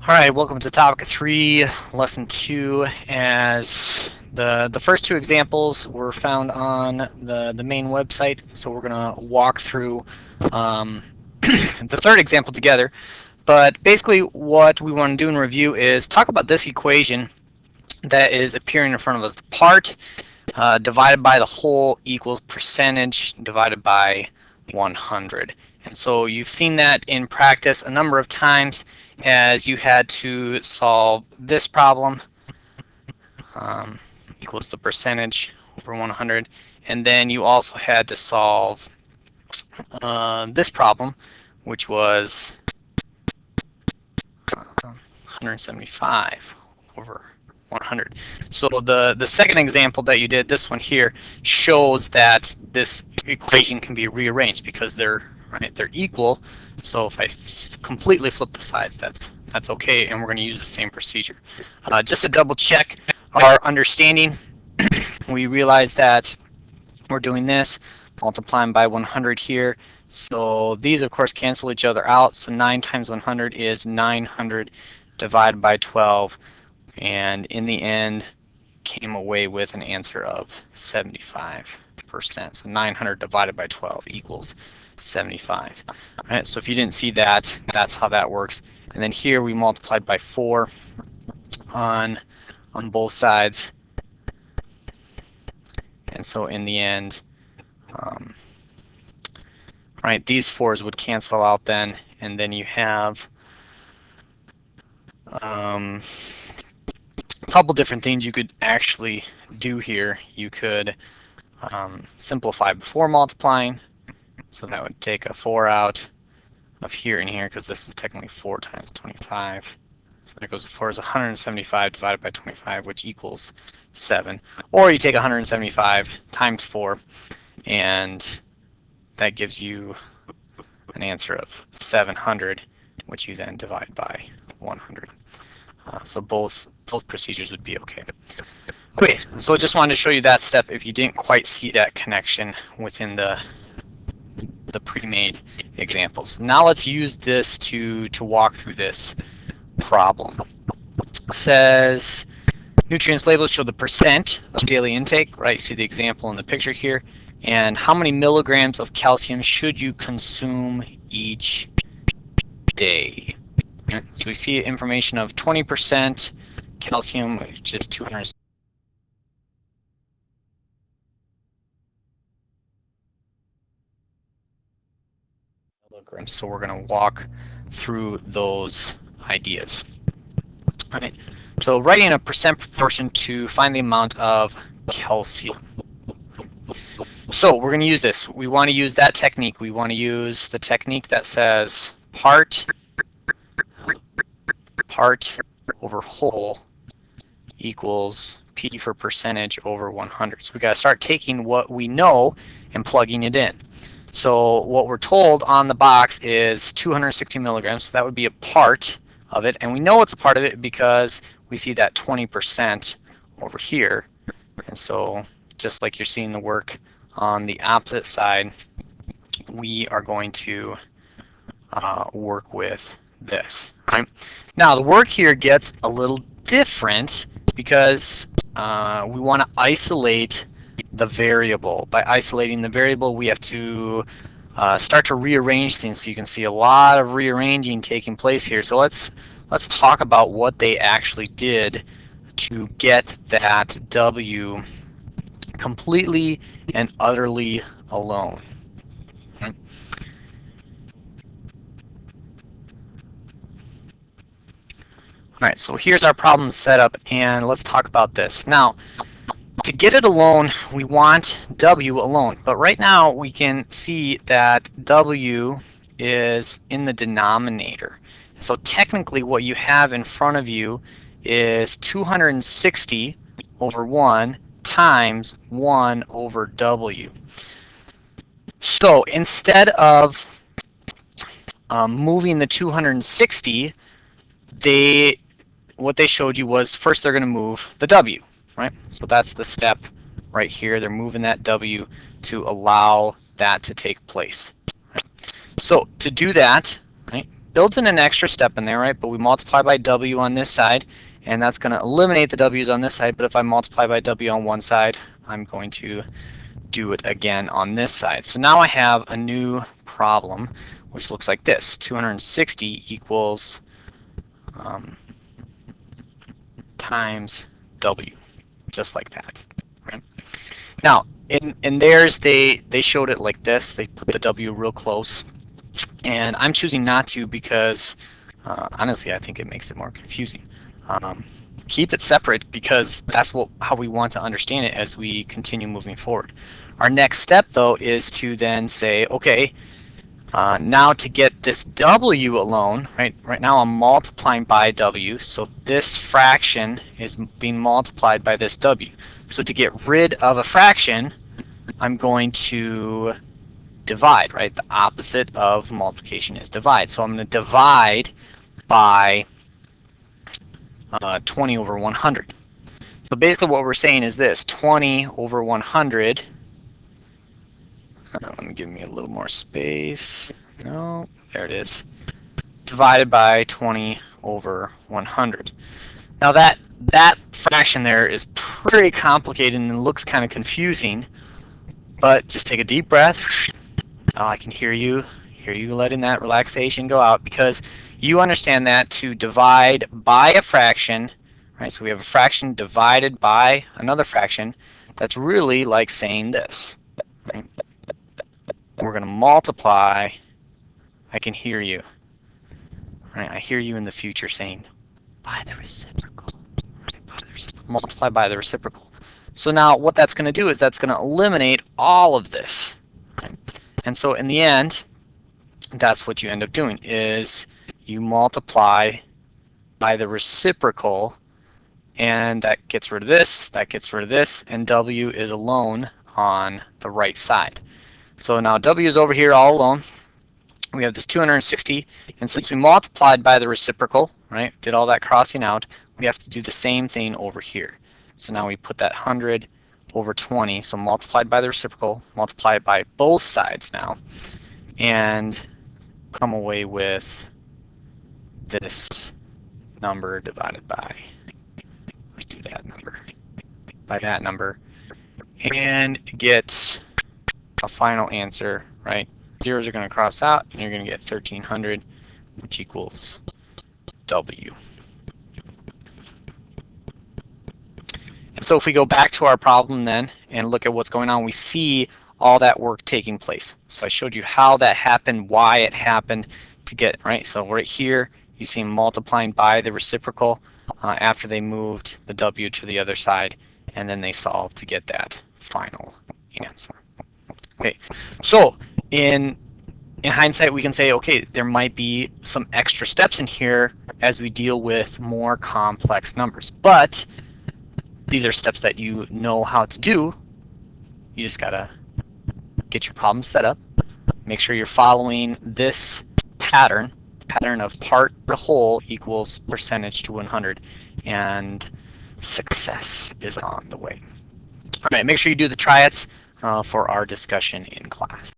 Alright, welcome to topic 3, lesson 2. As the first two examples were found on the main website, so we're going to walk through the third example together. But basically what we want to do in review is talk about this equation that is appearing in front of us. The part divided by the whole equals percentage divided by 100. And so you've seen that in practice a number of times as you had to solve this problem, equals the percentage over 100, and then you also had to solve this problem, which was 175 over 100. So the second example that you did, this one here, shows that this equation can be rearranged because they're equal. So if I completely flip the sides, that's okay, and we're going to use the same procedure. Just to double check our understanding, we realize that we're doing this, multiplying by 100 here. So these, of course, cancel each other out. So 9 times 100 is 900 divided by 12. And in the end, came away with an answer of 75%. So 900 divided by 12 equals 75. All right, so if you didn't see that, that's how that works. And then here we multiplied by 4 on both sides. And so in the end, right, these 4s would cancel out then, and then you have a couple different things you could actually do here. You could simplify before multiplying. So that would take a 4 out of here and here, because this is technically 4 times 25. So there goes 4 is 175 divided by 25, which equals 7. Or you take 175 times 4, and that gives you an answer of 700, which you then divide by 100. So both procedures would be okay. Okay, so I just wanted to show you that step if you didn't quite see that connection within the pre-made examples. Now let's use this to walk through this problem. It says nutrients labels show the percent of daily intake, right? You see the example in the picture here. And how many milligrams of calcium should you consume each day? So we see information of 20% calcium, which is 200. So we're going to walk through those ideas. All right. So writing a percent proportion to find the amount of calcium. So we're going to use this. We want to use that technique. We want to use the technique that says part over whole equals P for percentage over 100. So we got to start taking what we know and plugging it in. So what we're told on the box is 260 milligrams. So that would be a part of it. And we know it's a part of it because we see that 20% over here. And so just like you're seeing the work on the opposite side, we are going to work with this. Right? Now the work here gets a little different because we want to isolate the variable. By isolating the variable, we have to start to rearrange things. So you can see a lot of rearranging taking place here. So let's talk about what they actually did to get that W completely and utterly alone. Okay. All right, so here's our problem setup, and let's talk about this. Now, to get it alone, we want W alone, but right now we can see that W is in the denominator. So technically what you have in front of you is 260 over 1 times 1 over W. So instead of moving the 260, what they showed you was first they're going to move the W. Right? So that's the step right here. They're moving that W to allow that to take place. Right? So to do that, right, builds in an extra step in there, right? But we multiply by W on this side, and that's going to eliminate the W's on this side. But if I multiply by W on one side, I'm going to do it again on this side. So now I have a new problem, which looks like this. 260 equals times W, just like that. Right? Now, in theirs, they showed it like this. They put the W real close. And I'm choosing not to because, honestly, I think it makes it more confusing. Keep it separate because that's how we want to understand it as we continue moving forward. Our next step, though, is to then say, okay, now to get this W alone, right now I'm multiplying by W, so this fraction is being multiplied by this W. So to get rid of a fraction, I'm going to divide, right? The opposite of multiplication is divide. So I'm going to divide by 20 over 100. So basically what we're saying is this: 20 over 100. Let me give me a little more space. No, there it is. Divided by 20 over 100. Now that fraction there is pretty complicated and looks kind of confusing, but just take a deep breath. Now I can hear you letting that relaxation go out, because you understand that to divide by a fraction, right? So we have a fraction divided by another fraction. That's really like saying this. Right? We're going to multiply. I can hear you. Right? I hear you in the future saying, by the reciprocal. Right? By the reciprocal. Multiply by the reciprocal. So now what that's going to do is that's going to eliminate all of this. Right? And so in the end, that's what you end up doing, is you multiply by the reciprocal, and that gets rid of this, that gets rid of this, and W is alone on the right side. So now W is over here all alone. We have this 260, and since we multiplied by the reciprocal, right, did all that crossing out, we have to do the same thing over here. So now we put that 100 over 20, so multiplied by the reciprocal, multiply it by both sides now, and come away with this number divided by, let's do that number, by that number, and get a final answer, right? Zeros are going to cross out, and you're going to get 1300, which equals W. And so if we go back to our problem then and look at what's going on, we see all that work taking place. So I showed you how that happened, why it happened to get, right? So right here, you see multiplying by the reciprocal after they moved the W to the other side, and then they solved to get that final answer. Okay, so in hindsight, we can say, okay, there might be some extra steps in here as we deal with more complex numbers, but these are steps that you know how to do. You just gotta get your problem set up, make sure you're following this pattern of part to whole equals percentage to 100, and success is on the way. All right, make sure you do the try-its for our discussion in class.